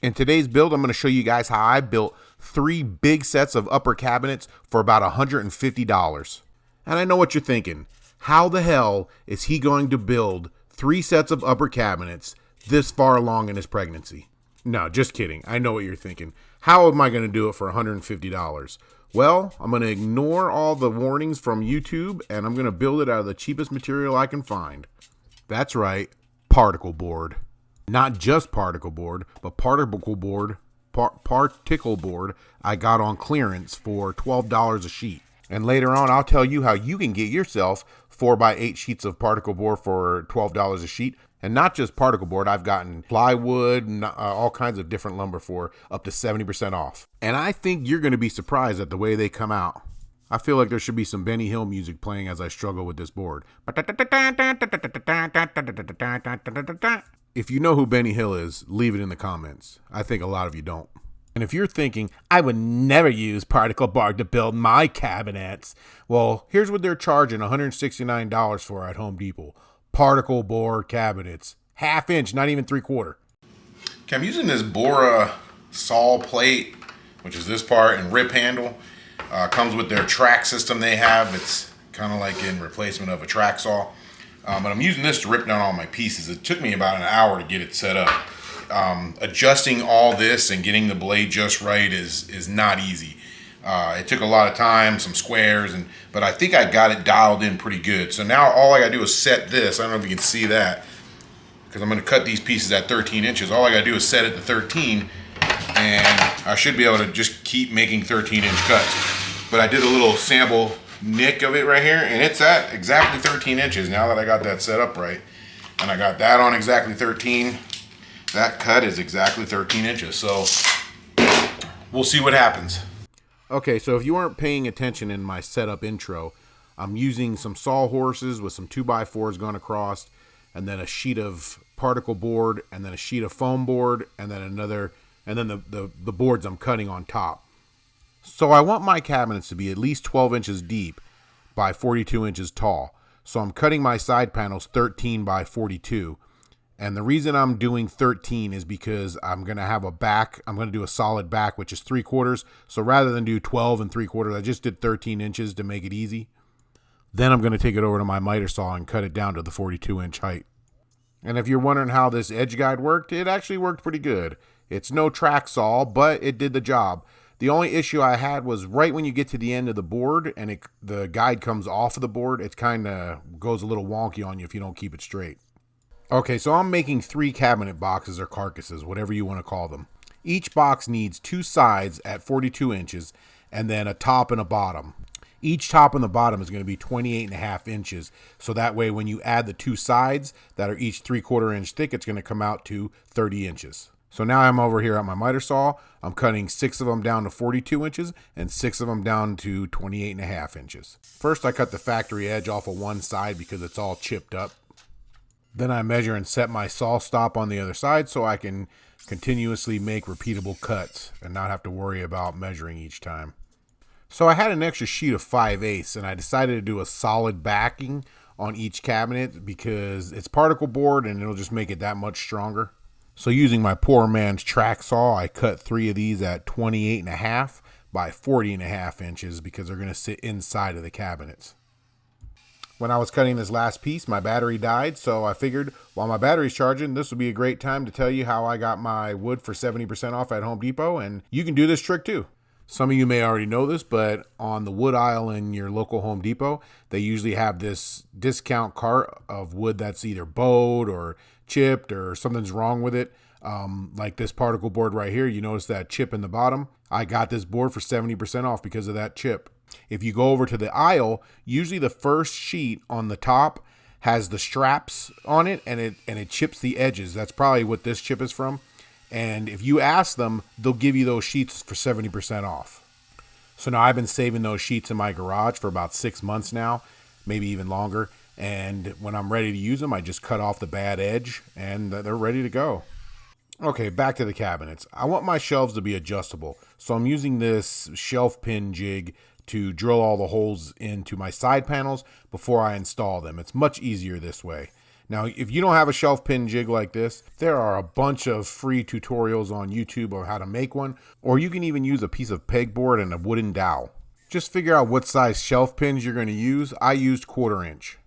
In today's build, I'm going to show you guys how I built 3 big sets of upper cabinets for about $150. And I know what you're thinking. How the hell is he going to build 3 sets of upper cabinets this far along in his pregnancy? No, just kidding. I know what you're thinking. How am I going to do it for $150? Well, I'm going to ignore all the warnings from YouTube and I'm going to build it out of the cheapest material I can find. That's right, particle board. Not just particle board, but particle board I got on clearance for $12 a sheet. And later on, I'll tell you how you can get yourself 4x8 sheets of particle board for $12 a sheet. And not just particle board, I've gotten plywood and all kinds of different lumber for up to 70% off. And I think you're going to be surprised at the way they come out. I feel like there should be some Benny Hill music playing as I struggle with this board. If you know who Benny Hill is, leave it in the comments. I think a lot of you don't. And if you're thinking, I would never use particle board to build my cabinets, well, here's what they're charging $169 for at Home Depot. Particle board cabinets. 1/2 inch, not even 3/4. Okay, I'm using this Bora saw plate, which is this part, and rip handle. Comes with their track system they have. It's kind of like in replacement of a track saw. But I'm using this to rip down all my pieces. It took me about an hour to get it set up. Adjusting all this and getting the blade just right is not easy. It took a lot of time, some squares, but I think I got it dialed in pretty good. So now all I gotta do is set this. I don't know if you can see that, because I'm gonna cut these pieces at 13 inches. All I gotta do is set it to 13, and I should be able to just keep making 13-inch cuts. But I did a little sample nick of it right here, and it's at exactly 13 inches now that I got that set up right. And I got that on exactly 13. That cut is exactly 13 inches. So we'll see what happens. Okay, so if you weren't paying attention in my setup intro, I'm using some sawhorses with some 2x4s going across, and then a sheet of particle board, and then a sheet of foam board, and then another, and then the boards I'm cutting on top. So I want my cabinets to be at least 12 inches deep by 42 inches tall. So I'm cutting my side panels 13 by 42. And the reason I'm doing 13 is because I'm going to have a back. I'm going to do a solid back, which is 3/4. So rather than do 12 and 3/4, I just did 13 inches to make it easy. Then I'm going to take it over to my miter saw and cut it down to the 42-inch height. And if you're wondering how this edge guide worked, it actually worked pretty good. It's no track saw, but it did the job. The only issue I had was right when you get to the end of the board and the guide comes off of the board, it kind of goes a little wonky on you if you don't keep it straight. Okay, so I'm making 3 cabinet boxes or carcasses, whatever you want to call them. Each box needs 2 sides at 42 inches and then a top and a bottom. Each top and the bottom is going to be 28.5 inches. So that way when you add the 2 sides that are each 3/4 inch thick, it's going to come out to 30 inches. So now I'm over here at my miter saw. I'm cutting 6 of them down to 42 inches and 6 of them down to 28.5 inches. First, I cut the factory edge off of one side because it's all chipped up. Then I measure and set my saw stop on the other side so I can continuously make repeatable cuts and not have to worry about measuring each time. So I had an extra sheet of 5/8 and I decided to do a solid backing on each cabinet because it's particle board and it'll just make it that much stronger. So using my poor man's track saw, I cut 3 of these at 28.5 by 40.5 inches because they're going to sit inside of the cabinets. When I was cutting this last piece, my battery died, so I figured while my battery's charging, this would be a great time to tell you how I got my wood for 70% off at Home Depot, and you can do this trick too. Some of you may already know this, but on the wood aisle in your local Home Depot, they usually have this discount cart of wood that's either bowed or chipped or something's wrong with it. Like this particle board right here, you notice that chip in the bottom. I got this board for 70% off because of that chip. If you go over to the aisle, usually the first sheet on the top has the straps on it and it chips the edges. That's probably what this chip is from. And if you ask them, they'll give you those sheets for 70% off. So now I've been saving those sheets in my garage for about 6 months now, maybe even longer. And when I'm ready to use them, I just cut off the bad edge and they're ready to go. Okay, back to the cabinets. I want my shelves to be adjustable. So I'm using this shelf pin jig to drill all the holes into my side panels before I install them. It's much easier this way. Now, if you don't have a shelf pin jig like this, there are a bunch of free tutorials on YouTube on how to make one, or you can even use a piece of pegboard and a wooden dowel. Just figure out what size shelf pins you're going to use. I used 1/4 inch.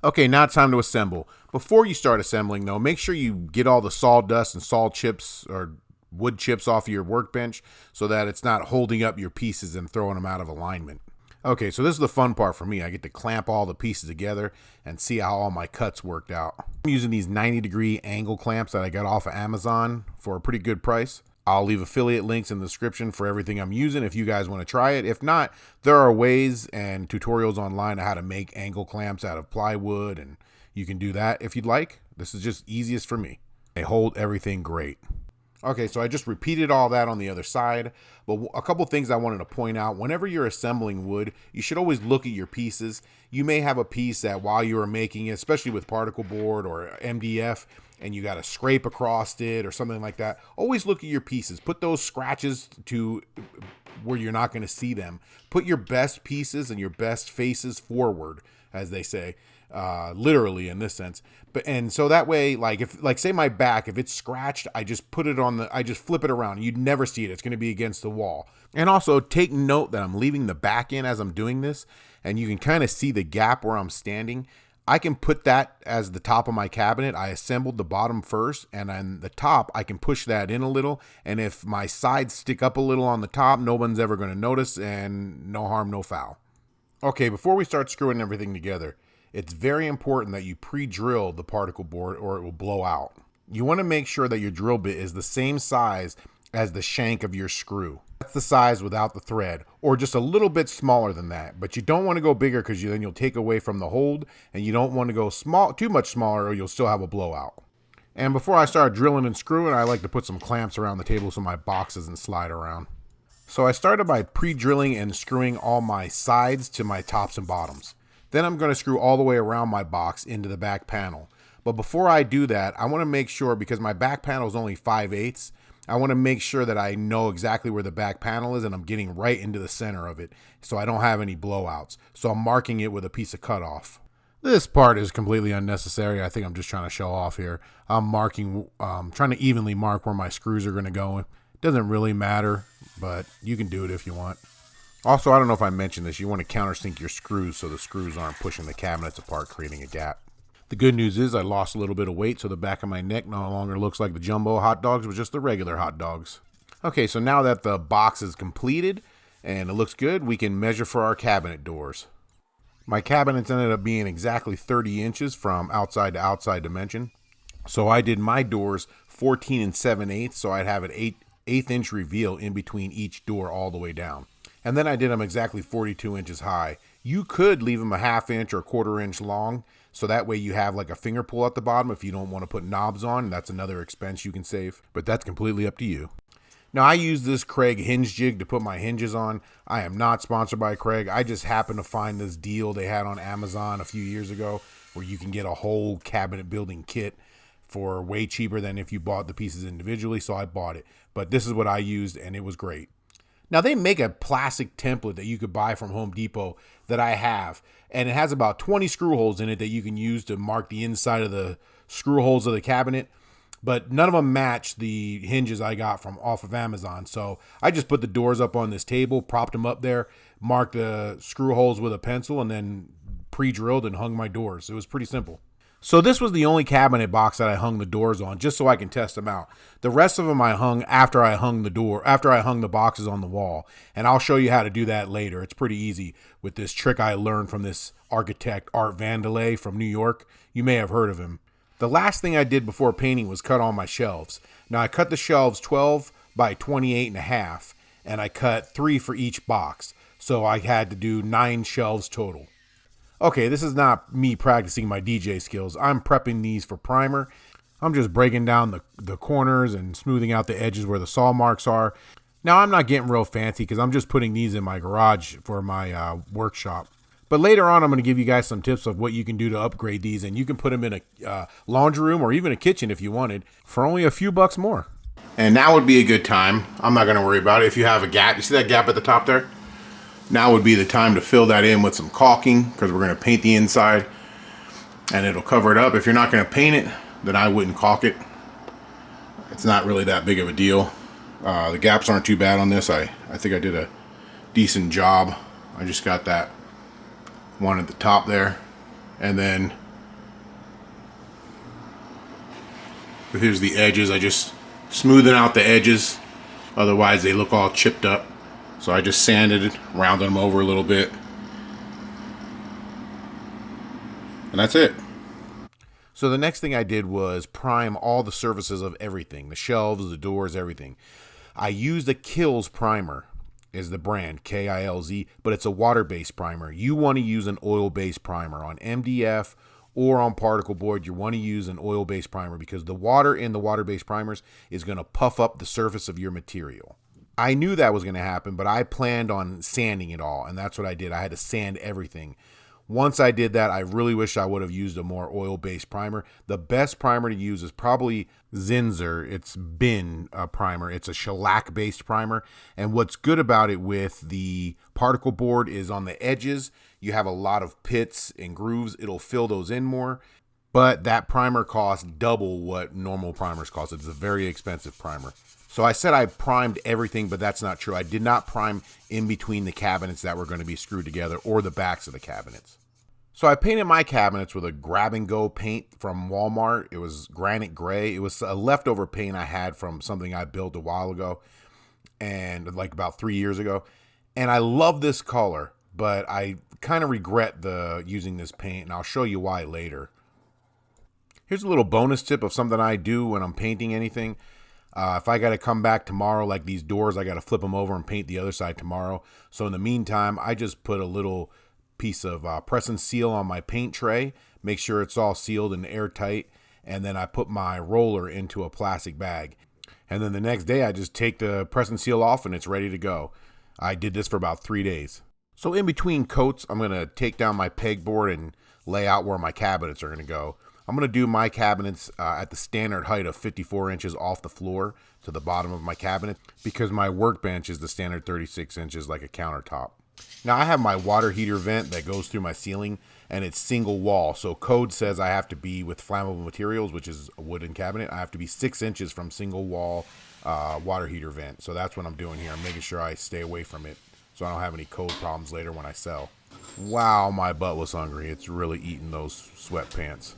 Okay, now it's time to assemble. Before you start assembling though, make sure you get all the sawdust and saw chips or wood chips off of your workbench so that it's not holding up your pieces and throwing them out of alignment. Okay, so this is the fun part for me. I get to clamp all the pieces together and see how all my cuts worked out. I'm using these 90-degree angle clamps that I got off of Amazon for a pretty good price. I'll leave affiliate links in the description for everything I'm using if you guys want to try it. If not, there are ways and tutorials online on how to make angle clamps out of plywood, and you can do that if you'd like. This is just easiest for me. They hold everything great. Okay, so I just repeated all that on the other side, but a couple things I wanted to point out. Whenever you're assembling wood, you should always look at your pieces. You may have a piece that while you are making it, especially with particle board or MDF, and you got to scrape across it or something like that, always look at your pieces. Put those scratches to where you're not going to see them. Put your best pieces and your best faces forward, as they say, literally in this sense. And so that way, like say my back, if it's scratched, I just put it on I just flip it around. You'd never see it. It's going to be against the wall. And also take note that I'm leaving the back in as I'm doing this, and you can kind of see the gap where I'm standing. I can put that as the top of my cabinet. I assembled the bottom first, and on the top, I can push that in a little. And if my sides stick up a little on the top, no one's ever going to notice, and no harm, no foul. Okay, before we start screwing everything together, it's very important that you pre-drill the particle board or it will blow out. You want to make sure that your drill bit is the same size as the shank of your screw. That's the size without the thread, or just a little bit smaller than that. But you don't want to go bigger because then you'll take away from the hold, and you don't want to go too much smaller or you'll still have a blowout. And before I start drilling and screwing, I like to put some clamps around the table so my box doesn't slide around. So I started by pre-drilling and screwing all my sides to my tops and bottoms. Then I'm going to screw all the way around my box into the back panel. But before I do that, I want to make sure, because my back panel is only 5/8, I want to make sure that I know exactly where the back panel is and I'm getting right into the center of it so I don't have any blowouts. So I'm marking it with a piece of cutoff. This part is completely unnecessary. I think I'm just trying to show off here. I'm marking, trying to evenly mark where my screws are going to go. It doesn't really matter, but you can do it if you want. Also, I don't know if I mentioned this, you want to countersink your screws so the screws aren't pushing the cabinets apart, creating a gap. The good news is I lost a little bit of weight, so the back of my neck no longer looks like the jumbo hot dogs, but just the regular hot dogs. Okay, so now that the box is completed and it looks good, we can measure for our cabinet doors. My cabinets ended up being exactly 30 inches from outside to outside dimension. So I did my doors 14 7/8, so I'd have an 1/8 inch reveal in between each door all the way down. And then I did them exactly 42 inches high. You could leave them a 1/2 inch or 1/4 inch long, so that way you have like a finger pull at the bottom if you don't want to put knobs on. That's another expense you can save, but that's completely up to you. Now, I use this Craig hinge jig to put my hinges on. I am not sponsored by Craig. I just happened to find this deal they had on Amazon a few years ago where you can get a whole cabinet building kit for way cheaper than if you bought the pieces individually, so I bought it. But this is what I used, and it was great. Now, they make a plastic template that you could buy from Home Depot that I have, and it has about 20 screw holes in it that you can use to mark the inside of the screw holes of the cabinet, but none of them match the hinges I got from off of Amazon. So I just put the doors up on this table, propped them up there, marked the screw holes with a pencil, and then pre-drilled and hung my doors. It was pretty simple. So this was the only cabinet box that I hung the doors on, just so I can test them out. The rest of them I hung after I hung the boxes on the wall. And I'll show you how to do that later. It's pretty easy with this trick I learned from this architect, Art Vandelay from New York. You may have heard of him. The last thing I did before painting was cut all my shelves. Now I cut the shelves 12 by 28.5, and I cut 3 for each box. So I had to do 9 shelves total. Okay, this is not me practicing my DJ skills. I'm prepping these for primer. I'm just breaking down the corners and smoothing out the edges where the saw marks are. Now, I'm not getting real fancy because I'm just putting these in my garage for my workshop. But later on, I'm going to give you guys some tips of what you can do to upgrade these. And you can put them in a laundry room or even a kitchen if you wanted for only a few bucks more. And now would be a good time. I'm not going to worry about it. If you have a gap, you see that gap at the top there? Now would be the time to fill that in with some caulking because we're going to paint the inside. and it'll cover it up. If you're not going to paint it, then I wouldn't caulk it. It's not really that big of a deal. The gaps aren't too bad on this. I think I did a decent job. I just got that one at the top there, and then here's the edges. I just smoothing out the edges, otherwise they look all chipped up. So I just sanded it, rounded them over a little bit, and that's it. So the next thing I did was prime all the surfaces of everything, the shelves, the doors, everything. I used a Kilz primer, is the brand, Kilz, but it's a water-based primer. You want to use an oil-based primer on MDF or on particle board. You want to use an oil-based primer because the water in the water-based primers is going to puff up the surface of your material. I knew that was going to happen, but I planned on sanding it all, and that's what I did. I had to sand everything. Once I did that, I really wish I would have used a more oil-based primer. The best primer to use is probably Zinsser. It's Bin primer. It's a shellac-based primer. And what's good about it with the particle board is on the edges, you have a lot of pits and grooves. It'll fill those in more. But that primer costs double what normal primers cost. It's a very expensive primer. So I said I primed everything, but that's not true. I did not prime in between the cabinets that were going to be screwed together or the backs of the cabinets. So I painted my cabinets with a grab-and-go paint from Walmart. It was granite gray. It was a leftover paint I had from something I built a while ago, and like about 3 years ago. And I love this color, but I kind of regret using this paint, and I'll show you why later. Here's a little bonus tip of something I do when I'm painting anything. If I got to come back tomorrow, like these doors, I got to flip them over and paint the other side tomorrow. So in the meantime, I just put a little piece of press and seal on my paint tray, make sure it's all sealed and airtight, and then I put my roller into a plastic bag. And then the next day, I just take the press and seal off and it's ready to go. I did this for about 3 days. So in between coats, I'm going to take down my pegboard and lay out where my cabinets are going to go. I'm going to do my cabinets at the standard height of 54 inches off the floor to the bottom of my cabinet because my workbench is the standard 36 inches like a countertop. Now I have my water heater vent that goes through my ceiling and it's single wall. So code says I have to be with flammable materials, which is a wooden cabinet. I have to be 6 inches from single wall water heater vent. So that's what I'm doing here. I'm making sure I stay away from it so I don't have any code problems later when I sell. Wow, my butt was hungry. It's really eating those sweatpants.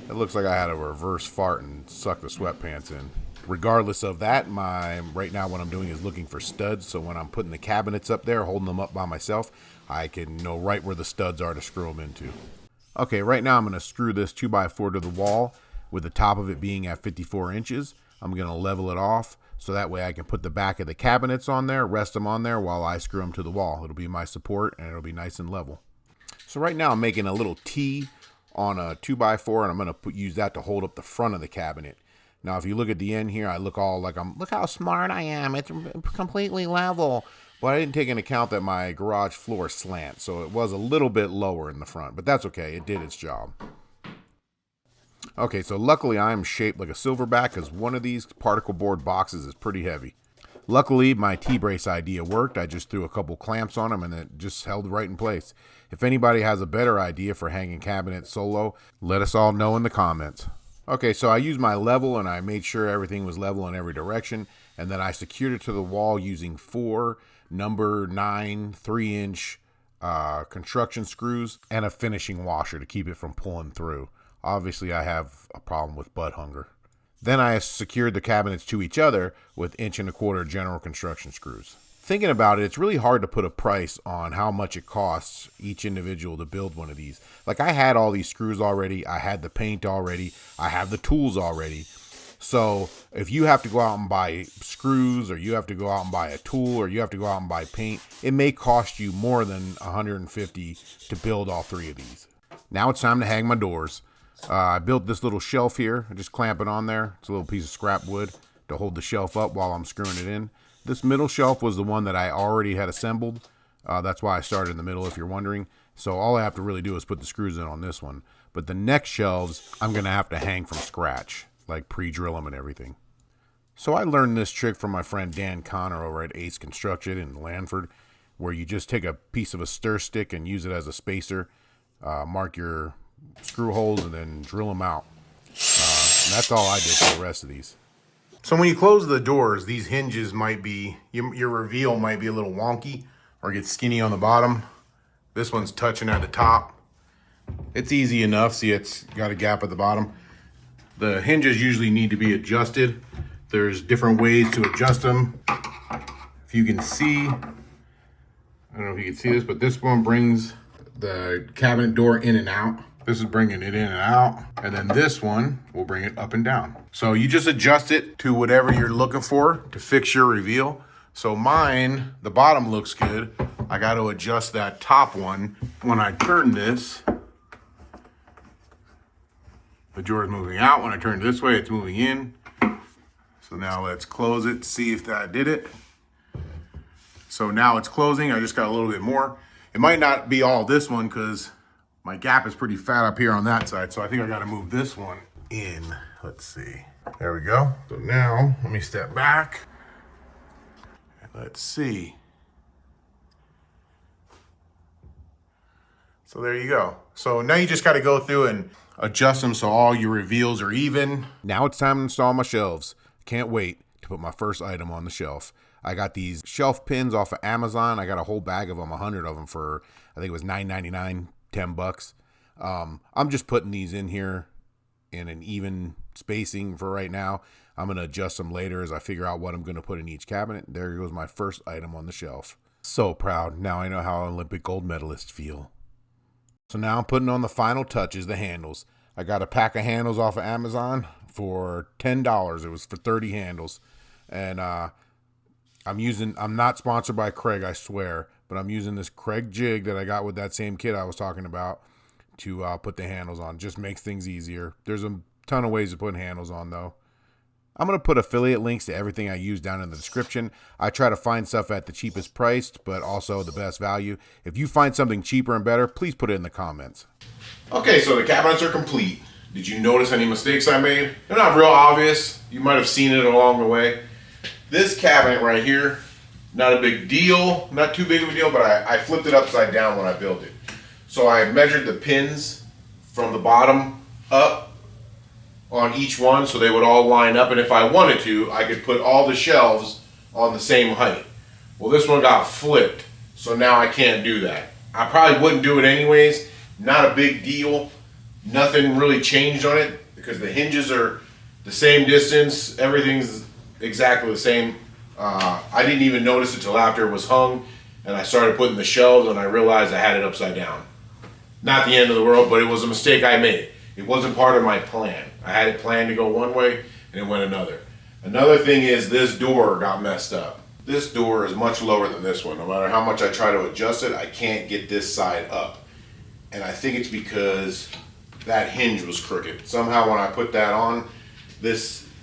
It looks like I had a reverse fart and sucked the sweatpants in. Regardless of that, right now what I'm doing is looking for studs. So when I'm putting the cabinets up there, holding them up by myself, I can know right where the studs are to screw them into. Okay, right now I'm going to screw this 2x4 to the wall with the top of it being at 54 inches. I'm going to level it off so that way I can put the back of the cabinets on there, rest them on there while I screw them to the wall. It'll be my support and it'll be nice and level. So right now I'm making a little T on a 2x4 and I'm going to use that to hold up the front of the cabinet. Now, if you look at the end here, I look all like look how smart I am. It's completely level. But I didn't take into account that my garage floor slants, so it was a little bit lower in the front. But that's okay. It did its job. Okay, so luckily I'm shaped like a silverback because one of these particle board boxes is pretty heavy. Luckily, my T-brace idea worked. I just threw a couple clamps on them and it just held right in place. If anybody has a better idea for hanging cabinets solo, let us all know in the comments. Okay, so I used my level and I made sure everything was level in every direction. And then I secured it to the wall using 4 number 9 3-inch construction screws and a finishing washer to keep it from pulling through. Obviously, I have a problem with butt hunger. Then I secured the cabinets to each other with 1.25 inch general construction screws. Thinking about it, it's really hard to put a price on how much it costs each individual to build one of these. Like I had all these screws already, I had the paint already, I have the tools already. So if you have to go out and buy screws or you have to go out and buy a tool or you have to go out and buy paint, it may cost you more than $150 to build all 3 of these. Now it's time to hang my doors. I built this little shelf here. I just clamp it on there. It's a little piece of scrap wood to hold the shelf up while I'm screwing it in. This middle shelf was the one that I already had assembled. That's why I started in the middle, if you're wondering. So all I have to really do is put the screws in on this one. But the next shelves, I'm going to have to hang from scratch, like pre-drill them and everything. So I learned this trick from my friend Dan Connor over at Ace Construction in Lanford, where you just take a piece of a stir stick and use it as a spacer. Mark your screw holes and then drill them out. And that's all I did for the rest of these. So when you close the doors, these hinges might be, your reveal might be a little wonky or get skinny on the bottom. This one's touching at the top. It's easy enough. See, it's got a gap at the bottom. The hinges usually need to be adjusted. There's different ways to adjust them. If you can see, I don't know if you can see this, but this one brings the cabinet door in and out. This is bringing it in and out. And then this one will bring it up and down. So you just adjust it to whatever you're looking for to fix your reveal. So mine, the bottom looks good. I got to adjust that top one. When I turn this, the drawer is moving out. When I turn it this way, it's moving in. So now let's close it, see if that did it. So now it's closing. I just got a little bit more. It might not be all this one because my gap is pretty fat up here on that side. So I think I got to move this one in. Let's see. There we go. So now let me step back. And let's see. So there you go. So now you just got to go through and adjust them so all your reveals are even. Now it's time to install my shelves. Can't wait to put my first item on the shelf. I got these shelf pins off of Amazon. I got a whole bag of them, 100 of them for, I think it was $9.99, $10. I'm just putting these in here in an even spacing for right now. I'm going to adjust them later as I figure out what I'm going to put in each cabinet. There goes my first item on the shelf. So proud. Now I know how Olympic gold medalists feel. So now I'm putting on the final touches, the handles. I got a pack of handles off of Amazon for $10. It was for 30 handles. And I'm not sponsored by Craig, I swear, but I'm using this Craig jig that I got with that same kit I was talking about to put the handles on. Just makes things easier. There's a ton of ways to put handles on though. I'm going to put affiliate links to everything I use down in the description. I try to find stuff at the cheapest price, but also the best value. If you find something cheaper and better, please put it in the comments. Okay, so the cabinets are complete. Did you notice any mistakes I made? They're not real obvious. You might have seen it along the way. This cabinet right here, not a big deal, not too big of a deal, but I flipped it upside down when I built it. So I measured the pins from the bottom up on each one so they would all line up, and if I wanted to, I could put all the shelves on the same height. Well, this one got flipped, so now I can't do that. I probably wouldn't do it anyways. Not a big deal. Nothing really changed on it because the hinges are the same distance. Everything's exactly the same. I didn't even notice it till after it was hung and I started putting the shelves and I realized I had it upside down. Not the end of the world, but it was a mistake I made. It wasn't part of my plan. I had it planned to go one way and it went another. Another thing is this door got messed up. This door is much lower than this one. No matter how much I try to adjust it, I can't get this side up. And I think it's because that hinge was crooked. Somehow when I put that on, the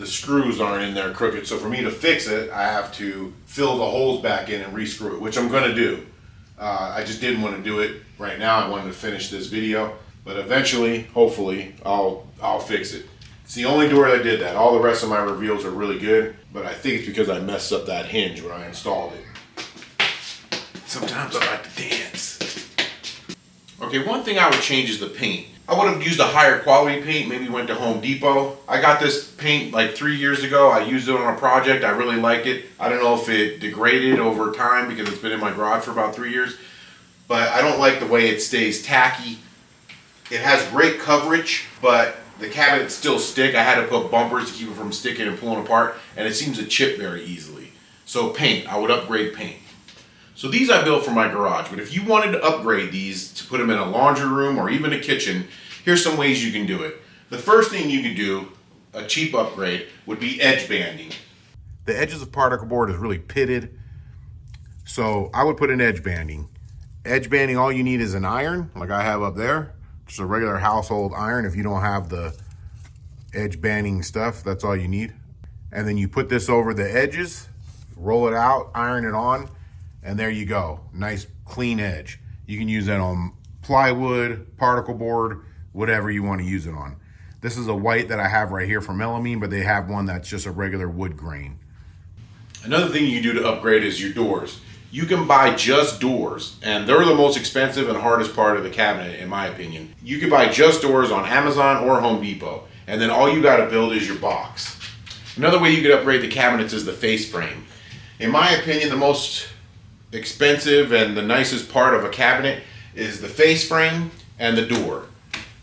screws aren't in there crooked. So for me to fix it, I have to fill the holes back in and re-screw it, which I'm gonna do. I just didn't want to do it right now. I wanted to finish this video, but eventually, hopefully, I'll fix it. It's the only door that did that. All the rest of my reveals are really good, but I think it's because I messed up that hinge when I installed it. Sometimes I like to dance. Okay, one thing I would change is the paint. I would have used a higher quality paint, maybe went to Home Depot. I got this paint like 3 years ago. I used it on a project. I really liked it. I don't know if it degraded over time because it's been in my garage for about 3 years, but I don't like the way it stays tacky. It has great coverage, but the cabinets still stick. I had to put bumpers to keep it from sticking and pulling apart, and it seems to chip very easily. So paint, I would upgrade paint. So these I built for my garage, but if you wanted to upgrade these to put them in a laundry room or even a kitchen, here's some ways you can do it. The first thing you can do, a cheap upgrade, would be edge banding. The edges of particle board is really pitted, so I would put in edge banding. Edge banding, all you need is an iron, like I have up there, just a regular household iron. If you don't have the edge banding stuff, that's all you need. And then you put this over the edges, roll it out, iron it on, and there you go. Nice clean edge. You can use that on plywood, particle board, whatever you want to use it on. This is a white that I have right here from Melamine, but they have one that's just a regular wood grain. Another thing you can do to upgrade is your doors. You can buy just doors, and they're the most expensive and hardest part of the cabinet, in my opinion. You can buy just doors on Amazon or Home Depot, and then all you got to build is your box. Another way you could upgrade the cabinets is the face frame. In my opinion, the most expensive and the nicest part of a cabinet is the face frame and the door,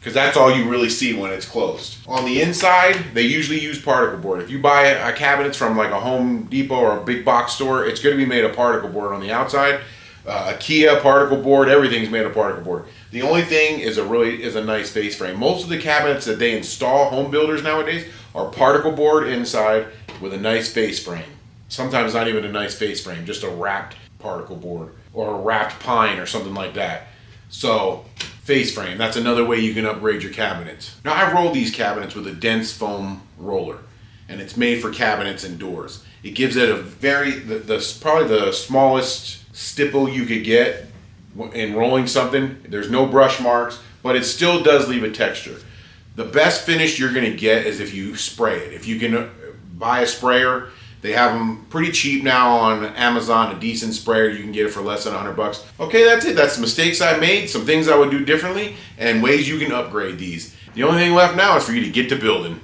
because that's all you really see when it's closed. On the inside, they usually use particle board. If you buy a cabinets from like a Home Depot or a big box store, it's going to be made of particle board on the outside. IKEA particle board, everything's made of particle board. The only thing is a nice face frame. Most of the cabinets that they install, home builders nowadays, are particle board inside with a nice face frame. Sometimes not even a nice face frame, just a wrapped particle board or a wrapped pine or something like that. So face frame, that's another way you can upgrade your cabinets. Now I roll these cabinets with a dense foam roller, and it's made for cabinets and doors. It gives it a probably the smallest stipple you could get in rolling something. There's no brush marks, but it still does leave a texture. The best finish you're gonna get is if you spray it. If you can buy a sprayer, they have them pretty cheap now on Amazon, a decent sprayer. You can get it for less than $100. Okay, that's it. That's the mistakes I made, some things I would do differently, and ways you can upgrade these. The only thing left now is for you to get to building.